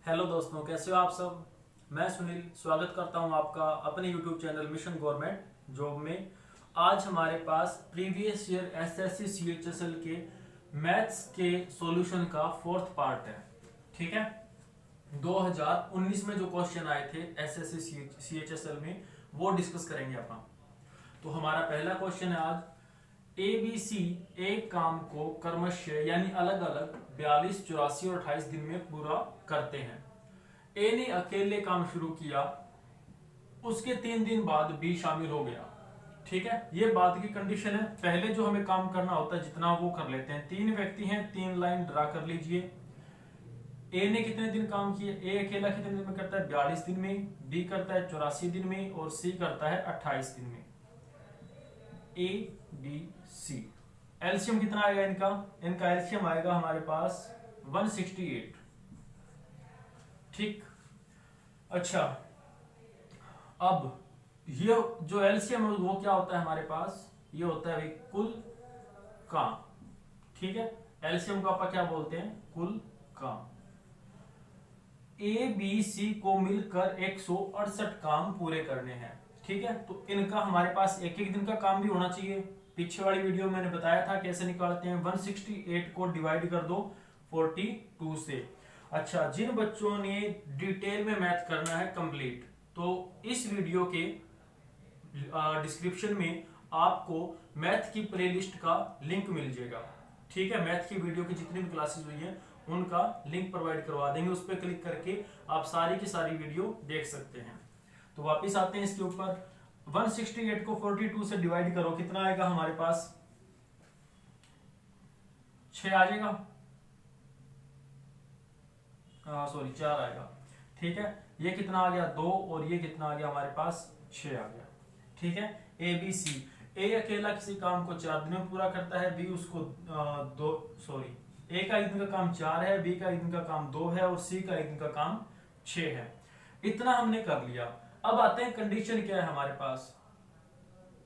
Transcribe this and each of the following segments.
Hello दोस्तों, कैसे हो आप सब। मैं सुनील स्वागत करता हूं आपका अपने YouTube channel mission government job में। आज हमारे पास प्रीवियस ईयर एसएससी सीएचएसएल के मैथ्स के सॉल्यूशन का फोर्थ पार्ट है। ठीक है, 2019 में जो क्वेश्चन आए थे एसएससी सीएचएसएल में वो डिस्कस करेंगे अपन। तो हमारा पहला क्वेश्चन है आज, ए बी सी एक काम को क्रमशः यानी अलग अलग 42, 84 और 28 दिन में पूरा करते हैं। ए ने अकेले काम शुरू किया, उसके 3 दिन बाद बी शामिल हो गया। ठीक है, ये बात की कंडीशन है। पहले जो हमें काम करना होता है जितना वो कर लेते हैं। 3 व्यक्ति हैं, 3 लाइन ड्रा कर लीजिए। ए ने कितने दिन काम किए? ए अकेला कितने दिन में करता है? 42 दिन में। बी करता है 84 दिन में और सी करता है 28 दिन में। ए बी सी एलसीएम कितना आएगा इनका? इनका एलसीएम आएगा हमारे पास 168। ठीक, अच्छा, अब ये जो एलसीएम है वो क्या होता है हमारे पास? ये होता है भाई कुल काम। ठीक है, एलसीएम को आप क्या बोलते हैं? कुल काम। ए बी सी को मिलकर 168 काम पूरे करने हैं। ठीक है, तो इनका हमारे पास एक एक दिन का काम भी होना चाहिए। पीछे वाली वीडियो में मैंने बताया था कैसे निकालते हैं। 168 को डिवाइड कर दो 42 से। अच्छा, जिन बच्चों ने डिटेल में मैथ करना है कंप्लीट, तो इस वीडियो के डिस्क्रिप्शन में आपको मैथ की प्लेलिस्ट का लिंक मिल जाएगा। ठीक है, मैथ की वीडियो की जितनी भी क्लासेस हुई हैं उनका लिंक प्रोवाइड करवा देंगे। उस पर क्लिक करके आप सारी की सारी वीडियो देख सकते हैं। तो वापिस आते हैं इसके ऊपर। 168 को 42 से डिवाइड करो, कितना आएगा हमारे पास? 6 आ जाएगा। सॉरी 4 आएगा। ठीक है, ये कितना आ गया? 2 और ये कितना आ गया हमारे पास? 6 आ गया। ठीक है, ए बी सी। ए अकेला किसी काम को 4 दिन में पूरा करता है, बी उसको ए का एक दिन का काम 4 है, बी का एक दिन का काम 2 है और सी का एक दिन का काम 6 है। इतना हमने कर लिया। अब आते हैं कंडीशन क्या है हमारे पास।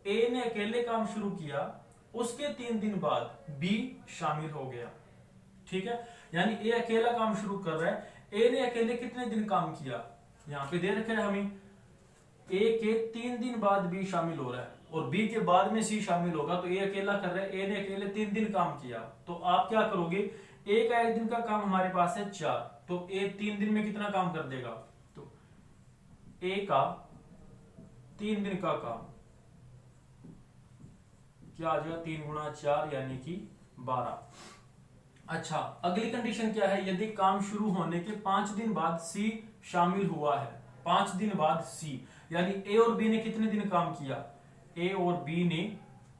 ए ने अकेले काम शुरू किया, उसके 3 दिन बाद बी शामिल हो गया। ठीक है, यानी ए अकेला काम शुरू कर रहा है। ए ने अकेले कितने दिन काम किया? यहां पे दे रखे हैं हमें। ए के 3 दिन बाद बी शामिल हो रहा है और बी के बाद में सी शामिल होगा। तो ए अकेला कर रहा है, ए ने अकेले 3 दिन काम किया। तो आप क्या करोगे? ए का एक दिन का काम हमारे पास है 4, तो ए 3 दिन में कितना काम कर देगा? तो ए का 3 दिन का काम क्या आ जाएगा? 3 गुणा 4 यानी कि 12। अच्छा, अगली कंडीशन क्या है? यदि काम शुरू होने के 5 दिन बाद सी शामिल हुआ है। 5 दिन बाद सी, यानी ए और बी ने कितने दिन काम किया? ए और बी ने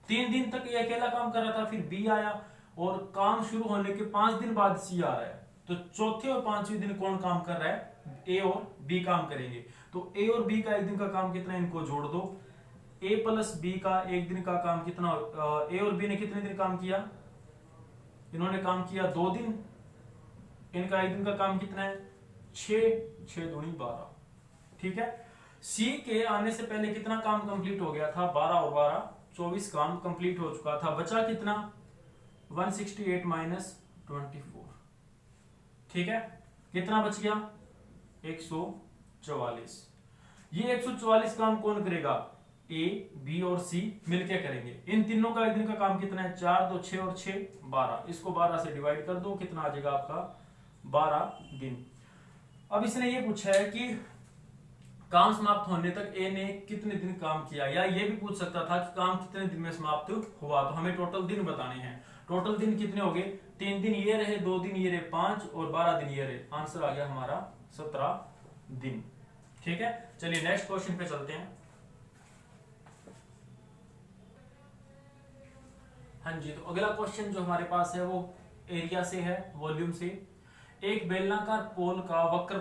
3 दिन तक ए अकेला काम कर रहा था, फिर बी आया और काम शुरू होने के 5 दिन बाद सी आ रहा है। तो चौथे और 5वें दिन कौन काम कर रहा है? ए और बी काम करेंगे। तो ए और बी का एक दिन का काम कितना है? इनको जोड़ दो। ए प्लस बी का एक दिन का काम कितना? ए और बी ने कितने दिन काम किया? इन्होंने काम किया 2 दिन। इनका एक दिन का काम कितना है? 6 दूनी 12। ठीक है, सी के आने से पहले कितना काम कंप्लीट हो गया था? 12 और 12 24 काम कंप्लीट हो चुका था। बचा कितना? 168 माइनस 24। ठीक है, कितना बच गया? 144। ये 144 काम कौन करेगा? ए बी और सी मिलके करेंगे। इन तीनों का एक दिन का काम कितना है? 4 2 6 और 6 12। इसको 12 से डिवाइड कर दो, कितना आ जाएगा आपका? 12 दिन। अब इसने ये पूछा है कि काम समाप्त होने तक ए ने कितने दिन काम किया, या ये भी पूछ सकता था कि काम कितने दिन में समाप्त हुआ। तो हमें टोटल दिन बताने हैं। टोटल दिन कितने हो गए? 3 दिन ये रहे, 2 दिन ये रहे 5 और 12 दिन ये रहे। आंसर आ गया हमारा 17 दिन। ठीक है, चलिए नेक्स्ट क्वेश्चन पे चलते हैं। हाँ जी, तो अगला क्वेश्चन जो हमारे पास है वो एरिया से है, वॉल्यूम से। एक बेलनाकार पोल का वक्र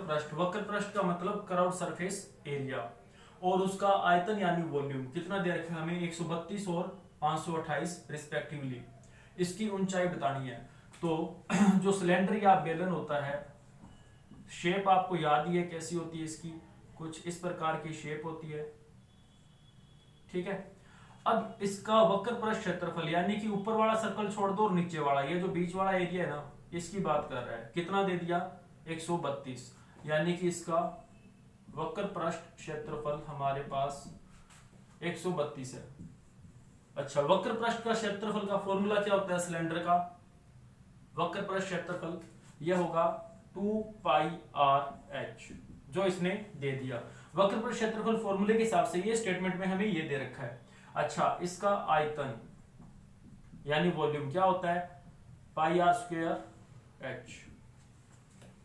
पृष्ठ का मतलब कर्व्ड सरफेस एरिया, और उसका आयतन यानी वॉल्यूम कितना दे रखा है हमें? 132 और 528 रिस्पेक्टिवली। इसकी ऊंचाई बतानी है। तो जो सिलेंडर या बेलन होता है, शेप आपको याद ही है कैसी होती है इसकी? कुछ इस प्रकार की शेप होती है। ठीक है, अब इसका वक्र पृष्ठ क्षेत्रफल यानी कि ऊपर वाला सर्कल छोड़ दो और नीचे वाला, ये जो बीच वाला एरिया है ना, इसकी बात कर रहा है। कितना दे दिया? 132। यानी कि इसका वक्र पृष्ठ क्षेत्रफल हमारे पास 132 है। अच्छा, वक्र पृष्ठ का क्षेत्रफल का फॉर्मूला क्या होता है सिलेंडर का? वक्र पृष्ठ क्षेत्रफल यह होगा 2 पाई आर एच, जो इसने दे दिया। वक्र पृष्ठ क्षेत्रफल फॉर्मूले के हिसाब से ये स्टेटमेंट में हमें ये दे रखा है। अच्छा, इसका आयतन यानी वॉल्यूम क्या होता है? पाई आर स्क्वायर एच।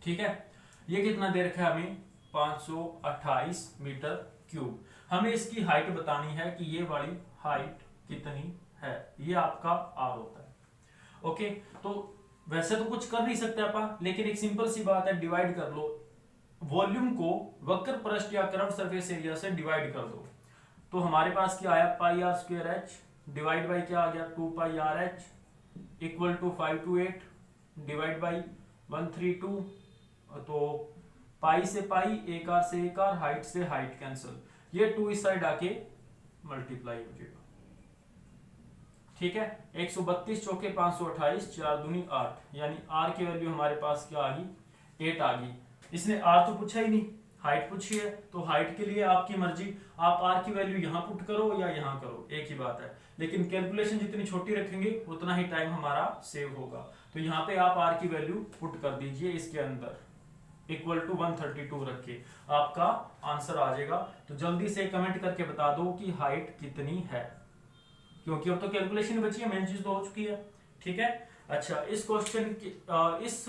ठीक है, ये कितना दे रखा है हमें? 528 मीटर क्यूब। हमें इसकी हाइट बतानी है कि ये वाली हाइट कितनी है, ये आपका आर होता है। ओके, तो वैसे तो कुछ कर नहीं सकते आप, लेकिन एक सिंपल सी बात है, डिवाइड कर लो वॉल्यूम को वक्र पृष्ठ या कर्व सरफेस एरिया से डिवाइड कर दो। तो हमारे पास क्या आया? Pi R square H divide by क्या आ गया? 2 pi R H equal to 528 divide by 132। तो पाई से पाई, एक आर से एक आर, हाइट से हाइट कैंसिल, ये 2 इस साइड आके मल्टीप्लाई हो जाएगा। ठीक है, 132 चौके 528, 4 दूनी 8, यानी आर की वैल्यू हमारे पास क्या आ गई? 8 आ गई। इसने आर तो पूछा ही नहीं, हाइट पूछी है, तो हाइट के लिए आपकी मर्जी, आप आर की वैल्यू यहां पुट करो या यहां करो, एक ही बात है। लेकिन कैलकुलेशन जितनी छोटी रखेंगे उतना ही टाइम हमारा सेव होगा। तो यहाँ पे आप आर की वैल्यू पुट कर दीजिए इसके अंदर, इक्वल टू 132 रख के आपका आंसर आ जाएगा। तो जल्दी से कमेंट करके बता दो कि हाइट कितनी है, क्योंकि अब तो कैलकुलेशन बची है, मेन चीज तो हो चुकी है। ठीक है, अच्छा, इस क्वेश्चन की इस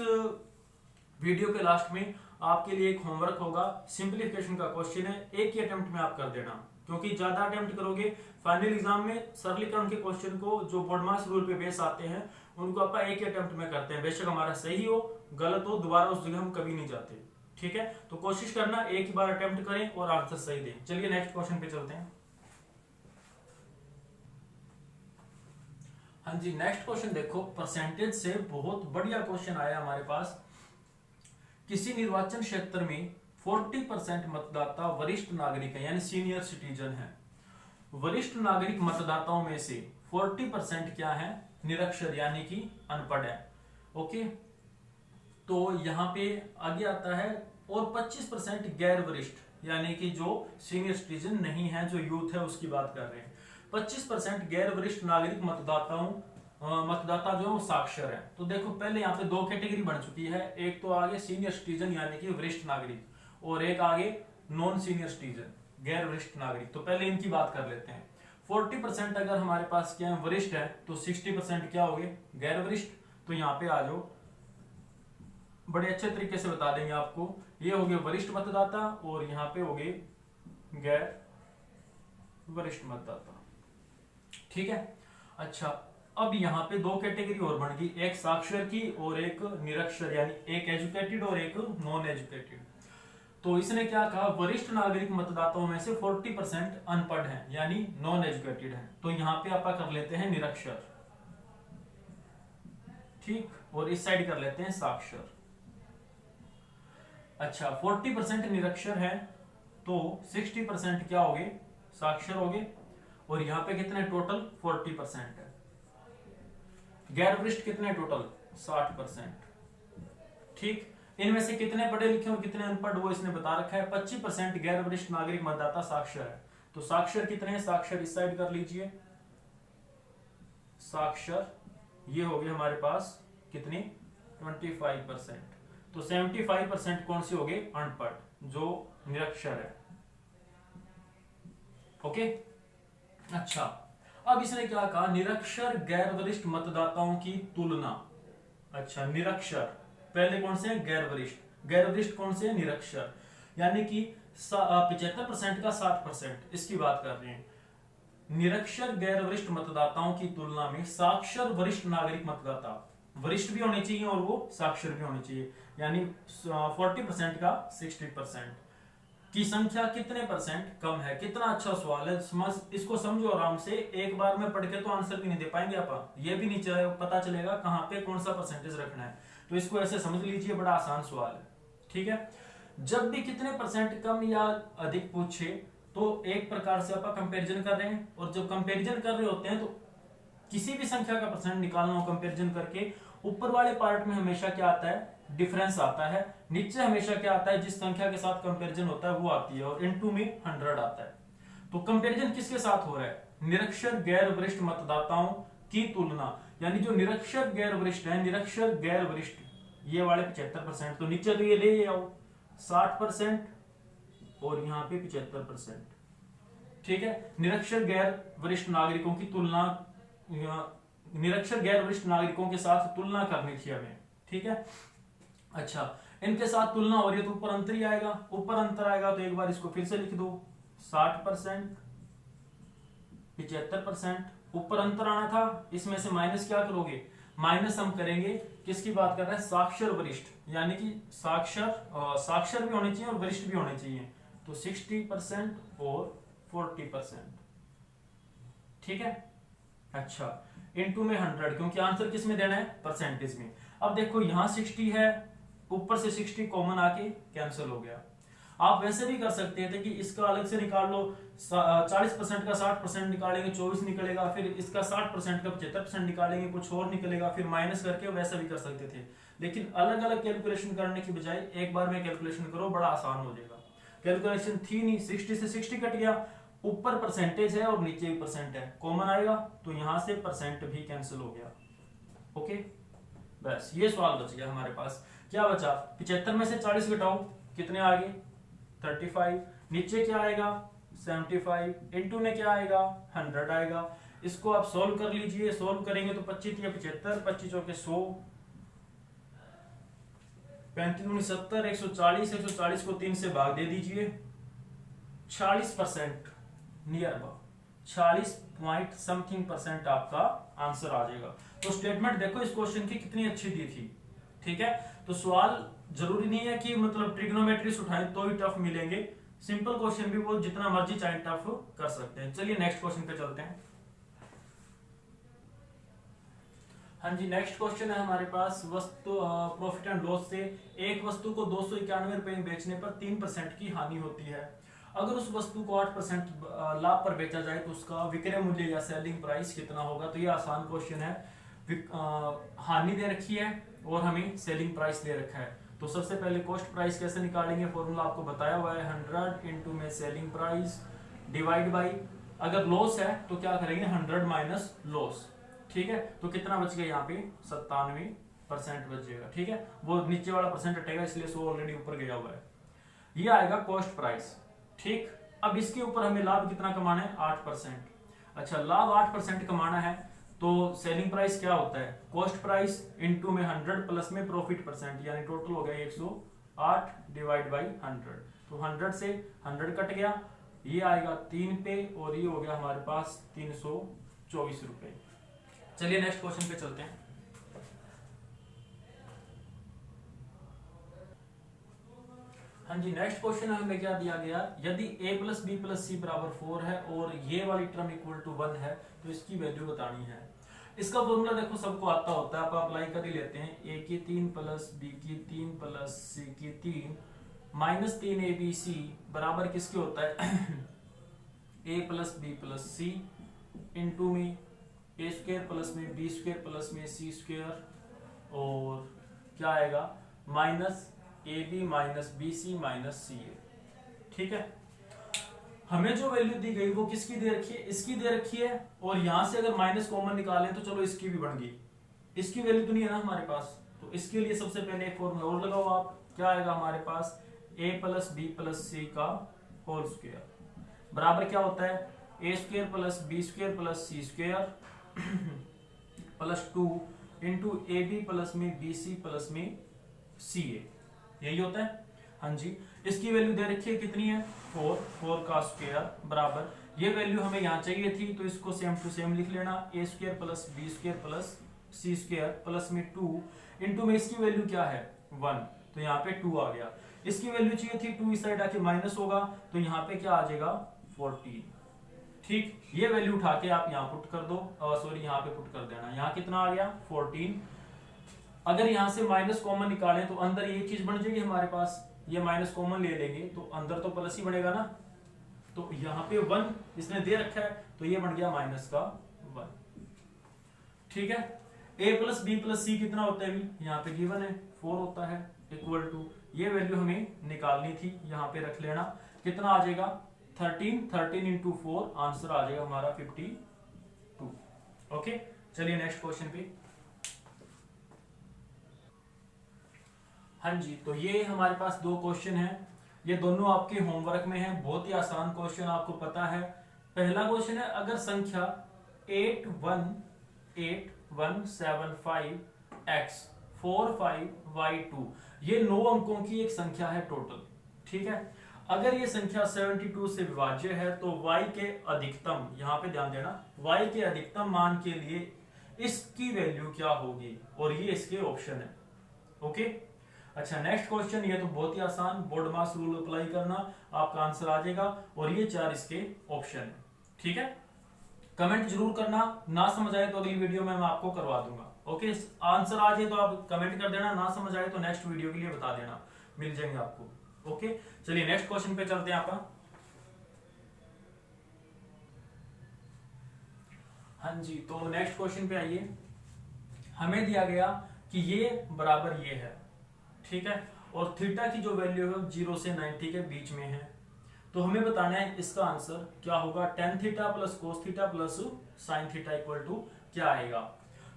वीडियो के लास्ट में आपके लिए एक होमवर्क होगा, सिंप्लीफिकेशन का क्वेश्चन है, एक ही अटेम्प्ट में आप कर देना, क्योंकि ज्यादा अटेम्प्ट करोगे फाइनल एग्जाम में सरलीकरण के क्वेश्चन को जो बोर्डमास रूल पे बेस आते हैं उनको आप एक ही अटेम्प्ट में करते हैं। बेशक हमारा सही हो गलत हो, दोबारा उस जगह हम कभी नहीं जाते। ठीक है, तो कोशिश करना एक ही बार अटेम्प्ट करें और आंसर सही दें। चलिए नेक्स्ट क्वेश्चन पे चलते हैं। हाँ जी, नेक्स्ट क्वेश्चन देखो, परसेंटेज से बहुत बढ़िया क्वेश्चन आया हमारे पास। किसी निर्वाचन क्षेत्र में 40% मतदाता वरिष्ठ नागरिक है, यानी सीनियर सिटीजन है। वरिष्ठ नागरिक मतदाताओं में से 40% क्या है? निरक्षर, यानी कि अनपढ़ है। ओके, तो यहां पे आगे आता है, और 25% गैर वरिष्ठ, यानी कि जो सीनियर सिटीजन नहीं है, जो यूथ है उसकी बात कर रहे हैं। 25% गैर वरिष्ठ नागरिक मतदाता जो है वो साक्षर है। तो देखो पहले यहाँ पे 2 कैटेगरी बन चुकी है, एक तो आगे सीनियर सिटीजन यानी कि वरिष्ठ नागरिक, और एक आगे नॉन सीनियर सिटीजन गैर वरिष्ठ नागरिक। तो पहले इनकी बात कर लेते हैं। 40% अगर हमारे पास क्या है? वरिष्ठ है, तो 60% क्या हो गए? गैर वरिष्ठ। तो यहाँ पे आ जाओ, बड़े अच्छे तरीके से बता देंगे आपको। ये हो गए वरिष्ठ मतदाता और यहाँ पे हो गए गैर वरिष्ठ मतदाता। ठीक है, अच्छा, अब यहाँ पे 2 कैटेगरी और बन गई, एक साक्षर की और एक निरक्षर, यानी एक एजुकेटेड और एक नॉन एजुकेटेड। तो इसने क्या कहा? वरिष्ठ नागरिक मतदाताओं में से 40% अनपढ़ हैं, यानी नॉन एजुकेटेड हैं। तो यहाँ पे आप कर लेते हैं निरक्षर, ठीक, और इस साइड कर लेते हैं साक्षर। अच्छा, 40% निरक्षर है, तो 60% क्या हो गए? साक्षर हो गए। और यहाँ पे कितने टोटल? 40% है। गैर वरिष्ठ कितने टोटल? 60%। ठीक, इनमें से कितने पढ़े लिखे और कितने अनपढ़ वो इसने बता रखा है। 25% गैर वरिष्ठ नागरिक मतदाता साक्षर है। तो साक्षर कितने हैं? साक्षर इस साइड कर लीजिए, साक्षर ये हो गए हमारे पास कितने? 25%। तो 75% कौन से हो गए? अनपढ़, जो निरक्षर है। ओके, अच्छा, अब इसने क्या कहा? निरक्षर गैर वरिष्ठ मतदाताओं की तुलना। अच्छा, निरक्षर पहले कौन से हैं? गैर वरिष्ठ। गैर वरिष्ठ कौन से हैं? निरक्षर, यानी कि 75% का 60%, इसकी बात कर रहे हैं। निरक्षर गैर वरिष्ठ मतदाताओं की तुलना में साक्षर वरिष्ठ नागरिक मतदाता, वरिष्ठ भी होने चाहिए और वो साक्षर भी होने चाहिए, यानी 40% का 60% की संख्या कितने परसेंट कम है। कितना अच्छा सवाल है, इसको समझो आराम से। एक बार में पढ़ के तो आंसर भी नहीं दे पाएंगे आप, ये भी नहीं पता चलेगा कहां पे कौन सा परसेंटेज रखना है। तो इसको ऐसे समझ लीजिए, बड़ा आसान सवाल है। ठीक है, जब भी कितने परसेंट कम या अधिक पूछे तो एक प्रकार से आप कंपेरिजन कर रहे हैं, और जब कंपेरिजन कर रहे होते हैं तो किसी भी संख्या का परसेंट निकालना हो कंपेरिजन करके, ऊपर वाले पार्ट में हमेशा क्या आता है, डिफरेंस आता है, नीचे हमेशा क्या आता है, जिस संख्या के साथ कंपैरिजन होता है वो आती है, और इनटू में 100 आता है। तो कंपैरिजन किसके साथ हो रहा है, निरक्षर गैर वरिष्ठ मतदाताओं की तुलना, यानी जो निरक्षर गैर वरिष्ठ है, निरक्षर गैर वरिष्ठ ये वाले 75%, तो नीचे तो ये ले आओ 60% और यहाँ पे 75%। ठीक है, निरक्षर गैर वरिष्ठ नागरिकों की तुलना, निरक्षर गैर वरिष्ठ नागरिकों के साथ तुलना करनी थी हमें। ठीक है, अच्छा इनके साथ तुलना हो रही है तो ऊपर अंतर ही आएगा, ऊपर अंतर आएगा तो एक बार इसको फिर से लिख दो 60% 75%, ऊपर अंतर आना था, इसमें से माइनस क्या करोगे, माइनस हम करेंगे, किसकी बात कर रहे हैं, साक्षर वरिष्ठ, यानी कि साक्षर भी होने चाहिए और वरिष्ठ भी होने चाहिए, तो 60% और 40%। ठीक है, अच्छा इनटू में 100, क्योंकि आंसर किस में देना है, परसेंटेज में। अब देखो यहां 60 है, ऊपर से 60 कॉमन आके कैंसिल हो गया। आप वैसे भी कर सकते थे कि इसका अलग से निकाल लो, 40% का 60% निकालेंगे 24 निकलेगा, फिर इसका 60% का 75% निकालेंगे कुछ और निकलेगा, फिर माइनस करके वैसा भी कर सकते थे। लेकिन अलग अलग कैलकुलेशन करने की बजाय एक बार में कैलकुलेशन करो, बड़ा आसान हो जाएगा। कैलकुलेशन थी नहीं, 60 से 60 कट गया, ऊपर परसेंटेज है और नीचे भी परसेंट है, कॉमन आएगा तो यहां से परसेंट भी कैंसिल हो गया। ओके, बस ये सवाल बच गया हमारे पास। क्या बचा, 75 में से 40 घटाओ, कितने आ गए 35, नीचे क्या आएगा 75, इनटू में क्या आएगा 100 आएगा। इसको आप सोल्व कर लीजिए, सोल्व करेंगे तो 25 या 75, 25 चौके 100, 35 दूनी 70, 140, 140 को 3 से भाग दे दीजिए, 40% near about 40 point something percent आपका आंसर आ जाएगा। तो स्टेटमेंट देखो इस क्वेश्चन की कितनी अच्छी दी थी। ठीक है, तो सवाल जरूरी नहीं है कि मतलब ट्रिग्नोमेट्री उठाएं तो ही टफ मिलेंगे, सिंपल क्वेश्चन भी वो जितना मर्जी चाहे टफ कर सकते हैं। चलिए नेक्स्ट क्वेश्चन पे चलते हैं। हाँ जी, नेक्स्ट क्वेश्चन है हमारे पास, वस्तु प्रॉफिट एंड लॉस से एक वस्तु को 291 रुपए में बेचने पर 3% की हानि होती है। अगर उस वस्तु को 8% लाभ पर बेचा जाए तो उसका विक्रय मूल्य या सेलिंग प्राइस कितना होगा। तो ये आसान क्वेश्चन है, हानि दे रखी है और हमें सेलिंग प्राइस दे रखा है। तो सबसे पहले कॉस्ट प्राइस कैसे निकालेंगे, फॉर्मूला आपको बताया हुआ है, 100 इंटू में सेलिंग प्राइस डिवाइड बाई, अगर लॉस है तो क्या करेंगे 100 माइनस लॉस। ठीक है, तो कितना बच गया यहाँ पे 97% बच जाएगा। ठीक है, वो नीचे वाला परसेंट हटेगा इसलिए 100 ऑलरेडी ऊपर गया हुआ है, ये आएगा कॉस्ट प्राइस। ठीक, अब इसके ऊपर हमें लाभ कितना कमाना है 8%। अच्छा, लाभ 8% कमाना है तो सेलिंग प्राइस क्या होता है, कॉस्ट प्राइस इंटू में 100 प्लस में प्रॉफिट परसेंट, यानी टोटल हो गया 108 डिवाइड बाई 100। तो 100 से 100 कट गया, ये आएगा 3 पे और ये हो गया हमारे पास 324 रुपए। चलिए नेक्स्ट क्वेश्चन पे चलते हैं। हाँ जी, नेक्स्ट क्वेश्चन हमें क्या दिया गया, यदि a प्लस बी प्लस सी बराबर 4 है और ये वाली टर्म इक्वल टू 1 है तो इसकी वैल्यू बतानी है। इसका फॉर्मूला देखो सबको आता होता है, आप अप्लाई कर ही लेते हैं, a की 3 प्लस बी की 3 प्लस सी की 3 माइनस 3 abc बराबर किसके होता है a plus B plus C into में ए स्क्वायर प्लस में बी स्क्वायर प्लस में सी स्क्वायर और क्या आएगा minus A B minus B C minus C A. ठीक है, हमें जो वैल्यू दी गई वो किसकी दे रखी है, इसकी दे रखी है, और यहां से अगर माइनस कॉमन निकालें तो चलो इसकी भी बन गई, इसकी वैल्यू तो नहीं है ना हमारे पास। तो इसके लिए सबसे पहले एक फॉर्मूला और लगाओ आप, क्या आएगा हमारे पास a plus B plus C का होल स्क्वायर बराबर क्या होता है A square plus B square plus C square plus 2 into A B plus में बी सी प्लस में सी ए, यही होता है। हाँ जी, इसकी वैल्यू दे रखी है कितनी है 4 का स्क्वायर बराबर, ये वैल्यू हमें यहाँ चाहिए थी तो इसको सेम टू सेम लिख लेना, A square plus B square plus C square plus में 2 इंटू में इसकी वैल्यू क्या है 1, तो यहाँ पे 2 आ गया। इसकी वैल्यू चाहिए थी 2 इस साइड आके माइनस होगा तो यहाँ पे क्या आ जाएगा 14। ठीक, ये वैल्यू उठा के आप यहाँ पुट कर दो, सॉरी यहाँ पे पुट कर देना, यहाँ कितना आ गया 14। अगर यहां से माइनस कॉमन निकालें तो अंदर ये चीज बन जाएगी हमारे पास, ये माइनस कॉमन ले लेंगे तो अंदर तो प्लस ही बनेगा ना, तो यहाँ पे 1 इसने दे रखा है तो ये बन गया माइनस का 1। ठीक है, a प्लस बी प्लस सी कितना होता है भी, यहाँ पे गिवन है 4 होता है, इक्वल टू ये वैल्यू हमें निकालनी थी, यहाँ पे रख लेना, कितना आ जाएगा 13 इंटू 4, आंसर आ जाएगा हमारा 52। ओके, चलिए नेक्स्ट क्वेश्चन पे। हाँ जी, तो ये हमारे पास दो क्वेश्चन हैं, ये दोनों आपके होमवर्क में हैं, बहुत ही आसान क्वेश्चन आपको पता है। पहला क्वेश्चन है, अगर संख्या 817815x45y2 ये 9 अंकों की एक संख्या है टोटल, ठीक है। अगर ये संख्या 72 से विभाज्य है तो y के अधिकतम, यहां पे ध्यान देना, y के अधिकतम मान के लिए इसकी वैल्यू क्या होगी, और ये इसके ऑप्शन है। ओके, अच्छा नेक्स्ट क्वेश्चन, ये तो बहुत ही आसान, बोर्ड मास रूल अप्लाई करना, आपका आंसर आ जाएगा, और ये 4 इसके ऑप्शन है, ठीक है। कमेंट जरूर करना, ना समझ आए तो अगली वीडियो में मैं आपको करवा दूंगा। ओके, आंसर आ जाए तो आप कमेंट कर देना, ना समझ आए तो नेक्स्ट वीडियो के लिए बता देना, मिल जाएंगे आपको। ओके, चलिए नेक्स्ट क्वेश्चन पे चलते हैं आपका। हाँ जी, तो नेक्स्ट क्वेश्चन पे आइए। हमें दिया गया कि ये बराबर ये है, ठीक है, और थीटा की जो वैल्यू है 0 से 90 के बीच में है, तो हमें बताना है इसका आंसर क्या होगा। Tan theta plus cos theta plus sine theta equal to क्या आएगा।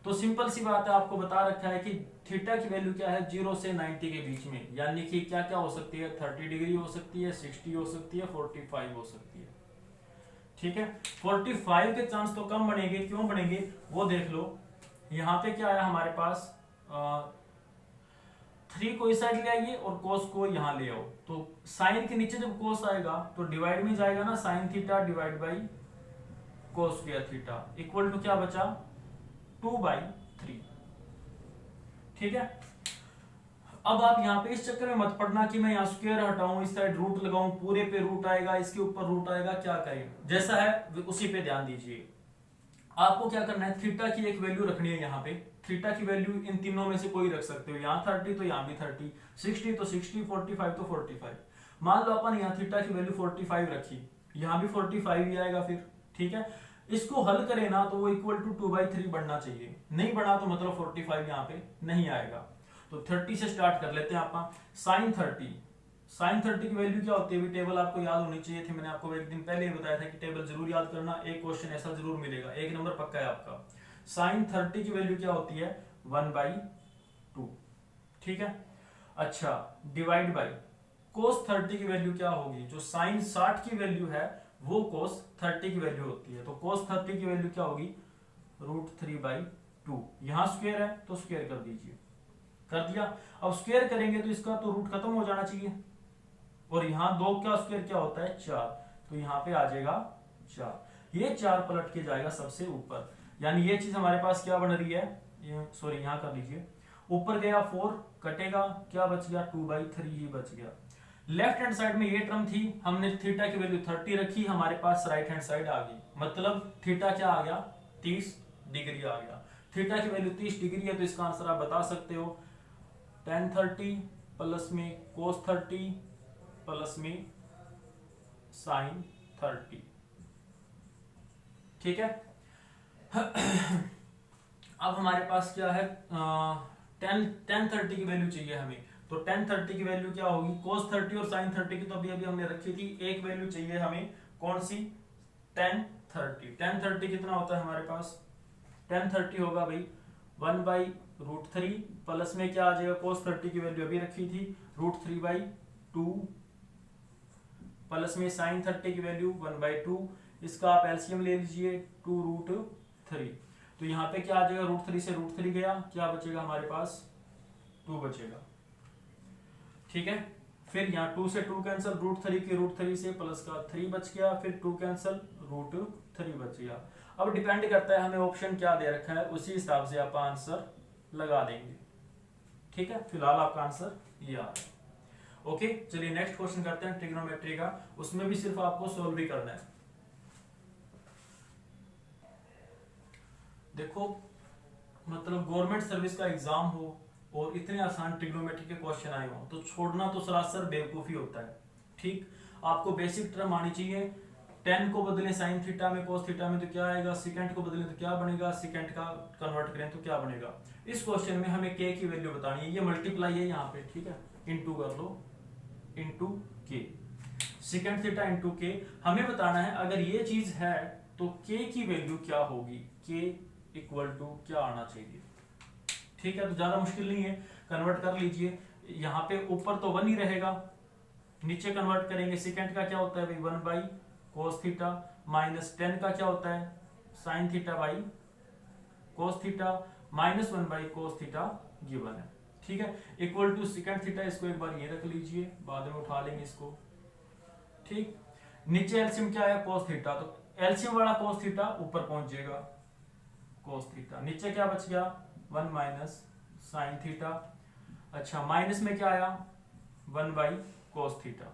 तो सिंपल सी बात है, आपको बता रखा है कि थीटा की वैल्यू क्या है 0 से 90 के बीच में, यानी कि क्या क्या हो सकती है, 30 डिग्री हो सकती है, 60 हो सकती है, 45 हो सकती है, ठीक है। 45 के चांस तो कम बनेंगे, क्यों बनेंगे वो देख लो। यहाँ पे क्या आया हमारे पास, 3 को इस साइड ले आइए और कोस को यहाँ ले आओ, तो साइन के नीचे जब कोस आएगा तो डिवाइड में जाएगा ना, sine theta divide by cos square theta equal to क्या बचा 2/3, ठीक है। अब आप यहाँ पे इस चक्कर में मत पड़ना कि मैं यहाँ स्क्वायर हटाऊं, इस साइड रूट लगाऊं, पूरे पे रूट आएगा, इसके ऊपर रूट आएगा, क्या करें, जैसा है उसी पे ध्यान दीजिए। आपको क्या करना है, थीटा की एक वैल्यू रखनी है, यहाँ पे थीटा की वैल्यू इन तीनों में से कोई रख सकते हो, यहाँ 30 तो यहाँ भी 30, 60 तो 60, 45 तो 45। मान लो अपन यहाँ थीटा की वैल्यू 45 रखी, यहाँ भी 45 ही आएगा फिर, ठीक है। इसको हल करें ना तो वो इक्वल टू 2/3 बढ़ना चाहिए, नहीं बढ़ा तो मतलब 45 यहाँ पे नहीं आएगा। तो 30 से स्टार्ट कर लेते हैं आप। साइन 30 की वैल्यू क्या होती है, टेबल आपको याद होनी चाहिए थी, मैंने आपको एक दिन पहले ही बताया था कि टेबल जरूर याद करना, एक क्वेश्चन ऐसा जरूर मिलेगा, 1 नंबर पक्का है आपका। साइन 30 की वैल्यू क्या होती है 1/2, ठीक है। अच्छा, डिवाइड बाई कोस 30 की वैल्यू क्या होगी, जो साइन 60 की वैल्यू है वो कोस 30 की वैल्यू होती है, तो कोस 30 की वैल्यू क्या होगी √3/2। यहां स्क्वायर है तो स्क्वायर कर दीजिए, कर दिया। अब स्क्वायर करेंगे तो इसका तो रूट खत्म हो जाना चाहिए, और यहाँ 2 का स्क्वायर क्या होता है 4, तो यहाँ पे आ जाएगा 4, ये 4 पलट के जाएगा सबसे ऊपर, यानी ये चीज हमारे पास क्या बन रही है, सॉरी यहाँ कर लीजिए, ऊपर गया 4 कटेगा, क्या बच गया 2/3 ही बच गया। लेफ्ट हैंड साइड में ये टर्म थी, हमने थीटा की वैल्यू 30 रखी, हमारे पास राइट हैंड साइड आ गई, मतलब थीटा क्या आ गया 30 डिग्री आ गया। थीटा की वैल्यू 30 डिग्री है तो इसका आंसर आप बता सकते हो tan 30 प्लस में cos 30 प्लस में sin 30, ठीक है। अब हमारे पास क्या है, tan 30 की वैल्यू चाहिए हमें, तो tan 30 की वैल्यू क्या होगी, cos 30 और sin 30 की तो अभी हमने रखी थी, एक वैल्यू चाहिए हमें, कौन सी tan 30। tan 30 कितना होता है हमारे पास, tan 30 होगा भाई 1/√3 प्लस में क्या आ जाएगा, cos 30 की वैल्यू अभी रखी थी √3/2 प्लस में sin 30 की वैल्यू 1/2, इसका आप एलसीएम ले लीजिए 2√3, तो यहाँ पे क्या आ जाएगा √3 से √3 गया, क्या बचेगा हमारे पास 2 बचेगा, ठीक है। फिर यहाँ 2 से 2 कैंसिल, √3 के √3 से प्लस का 3 बच गया, फिर 2 कैंसिल, √3 बच गया। अब डिपेंड करता है हमें ऑप्शन क्या दे रखा है, उसी हिसाब से आप आंसर लगा देंगे, ठीक है। फिलहाल आपका आंसर ये आ रहा है। ओके, चलिए नेक्स्ट क्वेश्चन करते हैं ट्रिग्नोमेट्री का, उसमें भी सिर्फ आपको सोल्व ही करना है। देखो, मतलब गवर्नमेंट सर्विस का एग्जाम हो और इतने आसान ट्रिग्नोमेट्री के क्वेश्चन आए हो तो छोड़ना तो सरासर बेवकूफी होता है, ठीक। आपको बेसिक टर्म आनी चाहिए, टेन को बदलें साइन थीटा में कोस थीटा में तो क्या आएगा, सेकंड को बदलें तो क्या बनेगा, सेकंड का कन्वर्ट करें तो क्या बनेगा। इस क्वेश्चन में हमें के की वैल्यू बतानी है, ये मल्टीप्लाई है यहाँ पे, ठीक है, इनटू कर लो, इनटू के, सेकंड थीटा इनटू के। हमें बताना है अगर ये चीज है तो के की वैल्यू क्या होगी, के इक्वल टू क्या आना चाहिए, ठीक है। तो ज्यादा मुश्किल नहीं है, कन्वर्ट कर लीजिए। यहाँ पे ऊपर तो 1 ही रहेगा, नीचे कन्वर्ट करेंगे, सेकंड का क्या होता है भाई 1 बाई कोस थीटा, माइनस 10 का क्या होता है sine theta by cos theta, minus 1 by cos theta given है, ठीक है, इक्वल टू सेकंड थीटा। इसको एक बार ये रख लीजिए, बाद में उठा लेंगे इसको, ठीक। नीचे एलसीएम क्या है कोस थीटा, तो एलसीएम वाला कोस थीटा ऊपर पहुंच जाएगा कोस थीटा, नीचे क्या बच गया 1 माइनस साइन थीटा। अच्छा, माइनस में क्या आया 1 बाई कोस थीटा,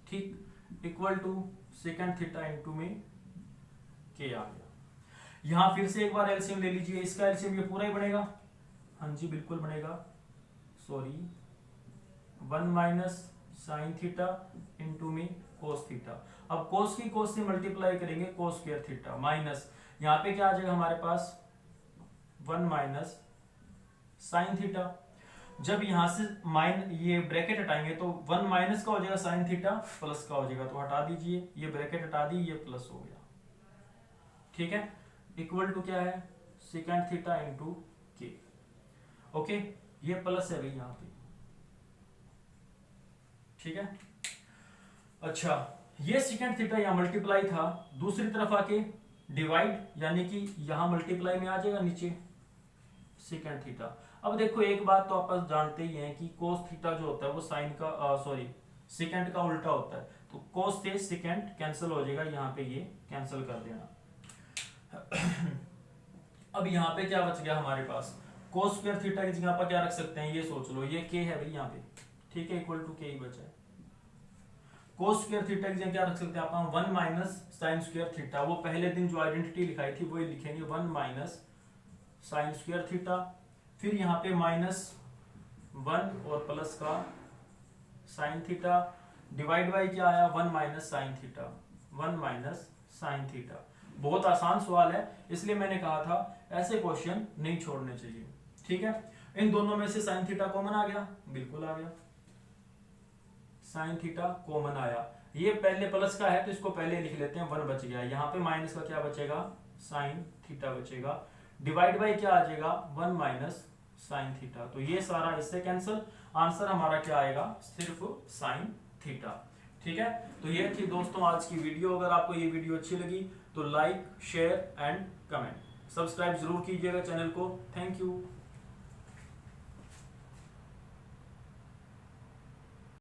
ठीक, equal to second theta into में के आ गया। यहां फिर से एक बार एलसीएम ले लीजिए, इसका एलसीएम ये पूरा ही बनेगा, हाँ जी बिल्कुल बनेगा, sorry 1 minus sine theta into में कोस थीटा। अब कोस की कोस से मल्टीप्लाई करेंगे कोस स्क्वायर थीटा, माइनस यहां पे क्या आ जाएगा हमारे पास 1 माइनस साइन थीटा। जब यहां से ये ब्रैकेट हटाएंगे तो 1 माइनस का हो जाएगा साइन थीटा, प्लस का हो जाएगा, तो हटा दीजिए, ये ब्रैकेट हटा दी, ये प्लस हो गया, ठीक है, इक्वल टू क्या है सेकंड थीटा इनटू के, ओके, ये प्लस है भाई यहां पे, ठीक है। अच्छा, ये सेकंड थीटा यहां मल्टीप्लाई था, दूसरी तरफ आके डिवाइड, यानी कि यहां मल्टीप्लाई में आ जाएगा नीचे सेकंड थीटा। अब देखो एक बात तो आप जानते ही हैं कि कोस थीटा जो होता है वो साइन का सॉरी सेकंड का उल्टा होता है, तो कोस से सेकंड कैंसिल हो जाएगा, यहाँ पे ये कैंसिल कर देना। अब यहाँ पे क्या बच गया हमारे पास, कोस स्क्वायर थीटा की जगह पर क्या रख सकते हैं, ये सोच लो, ये के है भाई यहाँ पे, ठीक है, इक्वल टू के ही बचा है। कोस स्क्वायर थीटा की जगह क्या रख सकते हैं आप 1 माइनस साइन स्क्वायर थीटा, वो पहले दिन जो आइडेंटिटी लिखाई थी वही लिखेंगे 1 माइनस साइन स्क्वायर थीटा, फिर यहाँ पे माइनस 1 और प्लस का साइन थीटा, डिवाइड बाई क्या आया 1 minus sine theta, 1 minus sine theta. बहुत आसान सवाल है, इसलिए मैंने कहा था ऐसे क्वेश्चन नहीं छोड़ने चाहिए, ठीक है। इन दोनों में से साइन थीटा कॉमन आ गया, बिल्कुल आ गया, साइन थीटा कॉमन आया। ये पहले प्लस का है तो इसको पहले लिख लेते हैं, 1 बच गया, यहाँ पे माइनस का क्या बचेगा साइन थीटा बचेगा, डिवाइड बाई क्या आ जाएगा 1 माइनस साइन थीटा, तो ये सारा इससे कैंसिल, आंसर हमारा क्या आएगा सिर्फ साइन थीटा, ठीक है। तो ये थी दोस्तों आज की वीडियो। अगर आपको ये वीडियो अच्छी लगी तो like share and comment, subscribe जरूर कीजिएगा चैनल को। Thank you.